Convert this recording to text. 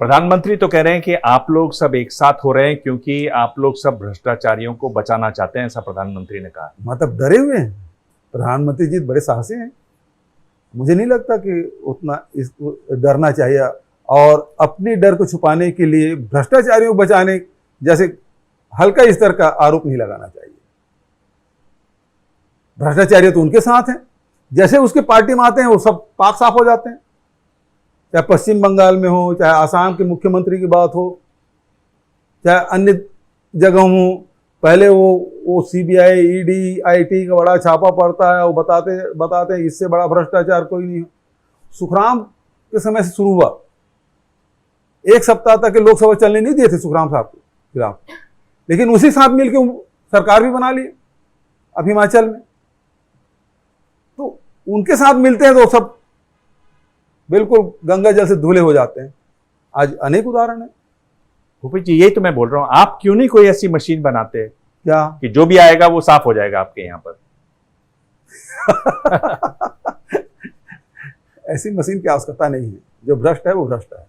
प्रधानमंत्री तो कह रहे हैं कि आप लोग सब एक साथ हो रहे हैं क्योंकि आप लोग सब भ्रष्टाचारियों को बचाना चाहते हैं, ऐसा प्रधानमंत्री ने कहा। मतलब डरे हुए हैं। प्रधानमंत्री जी बड़े साहसी हैं, मुझे नहीं लगता कि उतना इसको डरना चाहिए। और अपनी डर को छुपाने के लिए भ्रष्टाचारियों को बचाने जैसे हल्का स्तर का आरोप नहीं लगाना चाहिए। भ्रष्टाचारी तो उनके साथ हैं, जैसे उसके पार्टी में आते हैं वो सब पाक साफ हो जाते हैं। चाहे पश्चिम बंगाल में हो, चाहे आसाम के मुख्यमंत्री की बात हो, चाहे अन्य जगह हो, पहले वो सीबीआई, ईडी, आईटी का बड़ा छापा पड़ता है, वो बताते हैं इससे बड़ा भ्रष्टाचार कोई नहीं हो। सुखराम के समय से शुरू हुआ, एक सप्ताह तक के लोकसभा चलने नहीं दिए थे सुखराम साहब के खिलाफ, लेकिन उसी साथ मिलकर सरकार भी बना ली अब हिमाचल में। तो उनके साथ मिलते हैं तो सब बिल्कुल गंगा जल से धुले हो जाते हैं। आज अनेक उदाहरण है। भूपेश जी, यही तो मैं बोल रहा हूं, आप क्यों नहीं कोई ऐसी मशीन बनाते क्या कि जो भी आएगा वो साफ हो जाएगा आपके यहाँ पर? ऐसी मशीन की आवश्यकता नहीं है। जो भ्रष्ट है वो भ्रष्ट है।